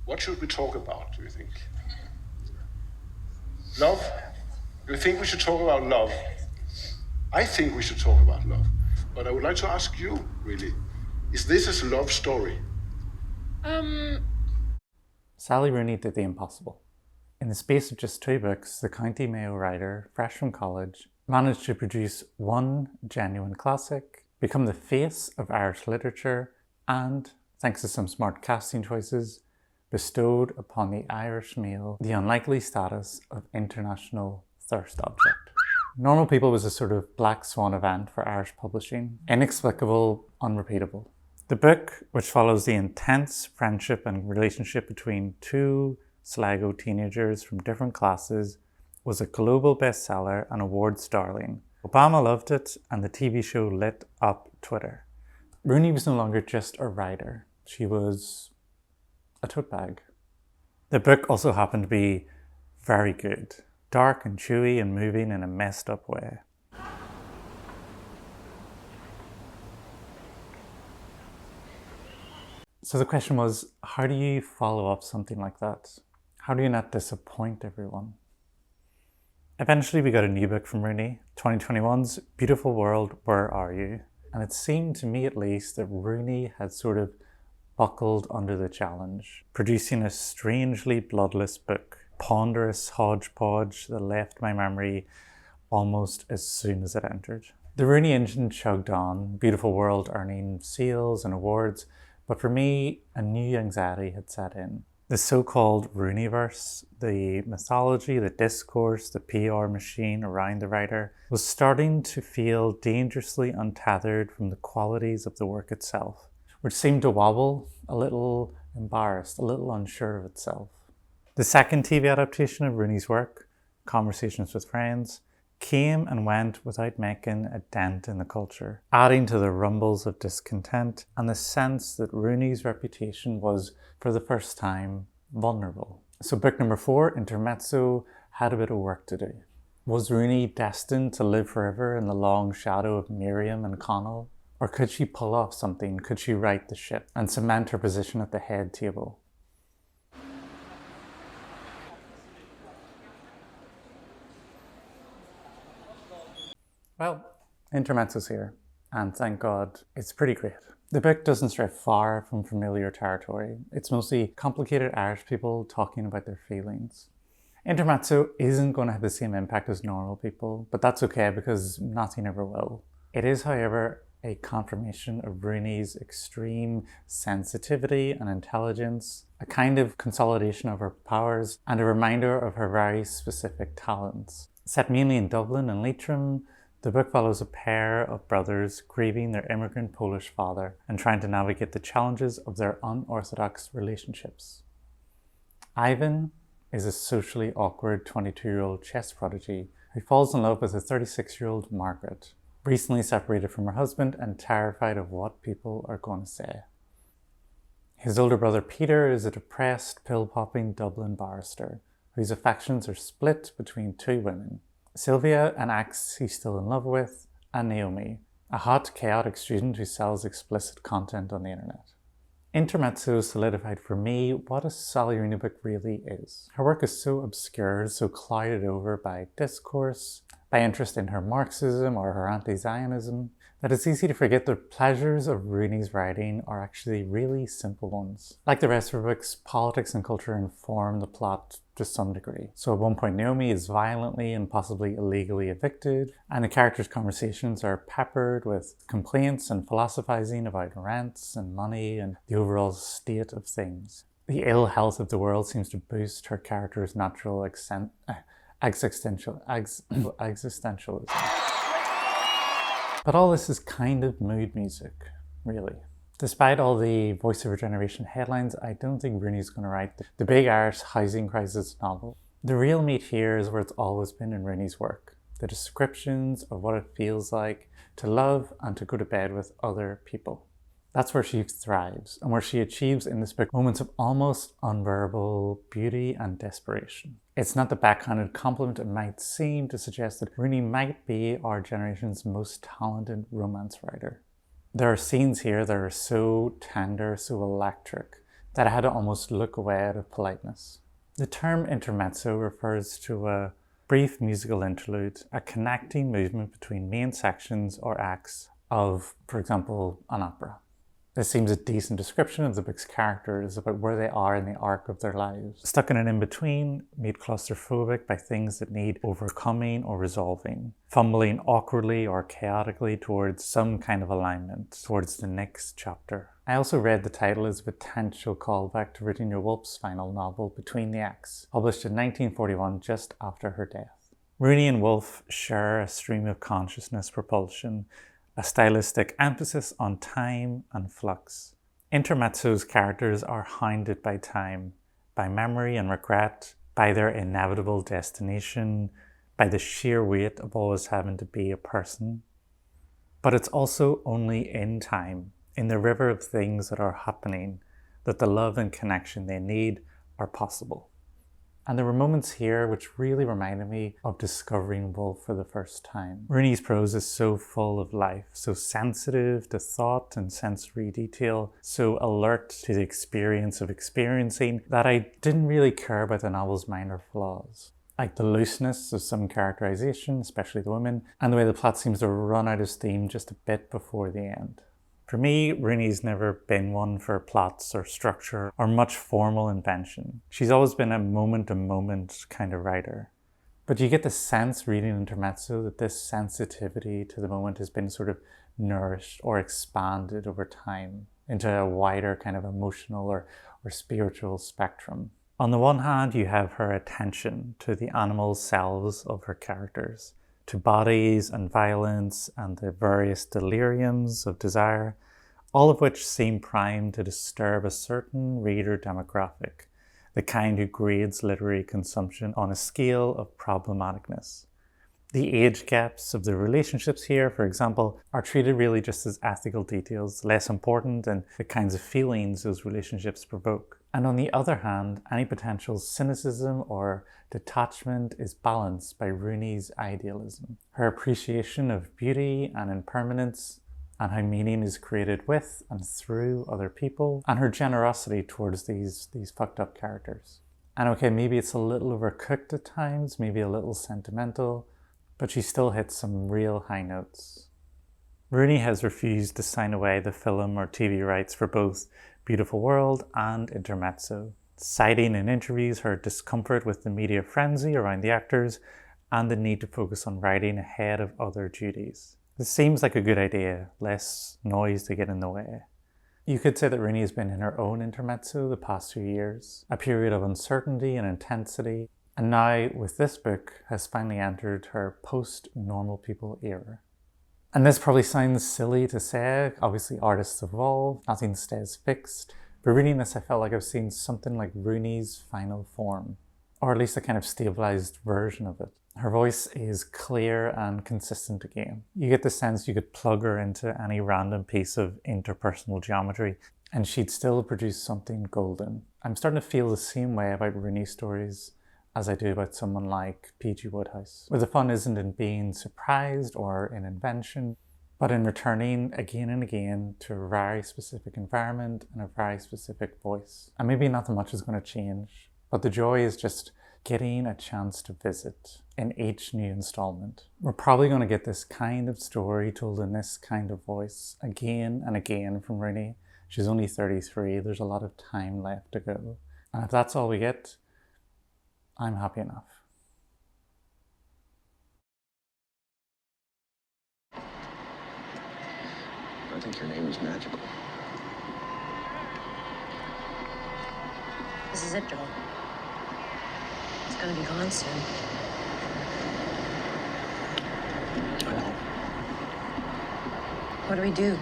What should we talk about, do you think? Love? You think we should talk about love? I think we should talk about love. But I would like to ask you, really, is this a love story? Sally Rooney did the impossible. In the space of just 2 books, the County Mayo writer, fresh from college, managed to produce one genuine classic, become the face of Irish literature, and, thanks to some smart casting choices, bestowed upon the Irish Mail the unlikely status of international thirst object. Normal People was a sort of black swan event for Irish publishing, inexplicable, unrepeatable. The book, which follows the intense friendship and relationship between two Sligo teenagers from different classes, was a global bestseller and awards darling. Obama loved it, and the TV show lit up Twitter. Rooney was no longer just a writer. She was a tote bag. The book also happened to be very good. Dark and chewy and moving in a messed up way. So the question was, how do you follow up something like that? How do you not disappoint everyone? Eventually we got a new book from Rooney, 2021's Beautiful World, Where Are You? And it seemed to me at least that Rooney had sort of buckled under the challenge, producing a strangely bloodless book, ponderous hodgepodge that left my memory almost as soon as it entered. The Rooney engine chugged on, Beautiful World earning sales and awards, but for me, a new anxiety had set in. The so-called Rooneyverse, the mythology, the discourse, the PR machine around the writer, was starting to feel dangerously untethered from the qualities of the work itself, which seemed to wobble, a little embarrassed, a little unsure of itself. The second TV adaptation of Rooney's work, Conversations with Friends, came and went without making a dent in the culture, adding to the rumbles of discontent and the sense that Rooney's reputation was, for the first time, vulnerable. So book number 4, Intermezzo, had a bit of work to do. Was Rooney destined to live forever in the long shadow of Miriam and Connell? Or could she pull off something? Could she right the ship and cement her position at the head table? Well, Intermezzo's here, and thank God, it's pretty great. The book doesn't stray far from familiar territory. It's mostly complicated Irish people talking about their feelings. Intermezzo isn't going to have the same impact as Normal People, but that's okay because nothing ever will. It is, however, a confirmation of Rooney's extreme sensitivity and intelligence, a kind of consolidation of her powers, and a reminder of her very specific talents. Set mainly in Dublin and Leitrim, the book follows a pair of brothers grieving their immigrant Polish father and trying to navigate the challenges of their unorthodox relationships. Ivan is a socially awkward 22-year-old chess prodigy who falls in love with a 36-year-old Margaret, recently separated from her husband and terrified of what people are going to say. His older brother Peter is a depressed, pill-popping Dublin barrister whose affections are split between two women, Sylvia, an ex he's still in love with, and Naomi, a hot, chaotic student who sells explicit content on the internet. Intermezzo solidified for me what a Sally Rooney book really is. Her work is so obscured, so clouded over by discourse, by interest in her Marxism or her anti-Zionism, that it's easy to forget the pleasures of Rooney's writing are actually really simple ones. Like the rest of her books, politics and culture inform the plot to some degree. So at one point Naomi is violently and possibly illegally evicted, and the characters' conversations are peppered with complaints and philosophizing about rents and money and the overall state of things. The ill health of the world seems to boost her character's natural existentialism. But all this is kind of mood music, really. Despite all the voice of a generation headlines, I don't think Rooney's going to write the big Irish housing crisis novel. The real meat here is where it's always been in Rooney's work. The descriptions of what it feels like to love and to go to bed with other people. That's where she thrives, and where she achieves in this book moments of almost unbearable beauty and desperation. It's not the backhanded compliment it might seem to suggest that Rooney might be our generation's most talented romance writer. There are scenes here that are so tender, so electric, that I had to almost look away out of politeness. The term intermezzo refers to a brief musical interlude, a connecting movement between main sections or acts of, for example, an opera. This seems a decent description of the book's characters about where they are in the arc of their lives. Stuck in an in-between, made claustrophobic by things that need overcoming or resolving. Fumbling awkwardly or chaotically towards some kind of alignment, towards the next chapter. I also read the title as a potential callback to Virginia Woolf's final novel, Between the Acts, published in 1941 just after her death. Rooney and Woolf share a stream of consciousness propulsion, a stylistic emphasis on time and flux. Intermezzo's characters are hounded by time, by memory and regret, by their inevitable destination, by the sheer weight of always having to be a person. But it's also only in time, in the river of things that are happening, that the love and connection they need are possible. And there were moments here which really reminded me of discovering Woolf for the first time. Rooney's prose is so full of life, so sensitive to thought and sensory detail, so alert to the experience of experiencing, that I didn't really care about the novel's minor flaws. Like the looseness of some characterization, especially the women, and the way the plot seems to run out of steam just a bit before the end. For me, Rooney's never been one for plots or structure or much formal invention. She's always been a moment-to-moment kind of writer. But you get the sense reading Intermezzo that this sensitivity to the moment has been sort of nourished or expanded over time into a wider kind of emotional or spiritual spectrum. On the one hand, you have her attention to the animal selves of her characters, to bodies and violence and the various deliriums of desire, all of which seem primed to disturb a certain reader demographic, the kind who grades literary consumption on a scale of problematicness. The age gaps of the relationships here, for example, are treated really just as ethical details, less important than the kinds of feelings those relationships provoke. And on the other hand, any potential cynicism or detachment is balanced by Rooney's idealism, her appreciation of beauty and impermanence, and how meaning is created with and through other people, and her generosity towards these fucked up characters. And okay, maybe it's a little overcooked at times, maybe a little sentimental, but she still hits some real high notes. Rooney has refused to sign away the film or TV rights for both Beautiful World and Intermezzo, citing in interviews her discomfort with the media frenzy around the actors and the need to focus on writing ahead of other duties. This seems like a good idea, less noise to get in the way. You could say that Rooney has been in her own Intermezzo the past few years, a period of uncertainty and intensity, and now, with this book, has finally entered her post-normal people era. And this probably sounds silly to say, obviously artists evolve, nothing stays fixed, but reading this I felt like I've seen something like Rooney's final form, or at least a kind of stabilized version of it. Her voice is clear and consistent again. You get the sense you could plug her into any random piece of interpersonal geometry and she'd still produce something golden. I'm starting to feel the same way about Rooney stories as I do about someone like P.G. Wodehouse, where the fun isn't in being surprised or in invention, but in returning again and again to a very specific environment and a very specific voice. And maybe not that much is going to change, but the joy is just getting a chance to visit in each new installment. We're probably going to get this kind of story told in this kind of voice again and again from Rooney. She's only 33, there's a lot of time left to go. And if that's all we get, I'm happy enough. I think your name is magical. This is it, Joel. It's gonna be gone soon. I know. What do we do?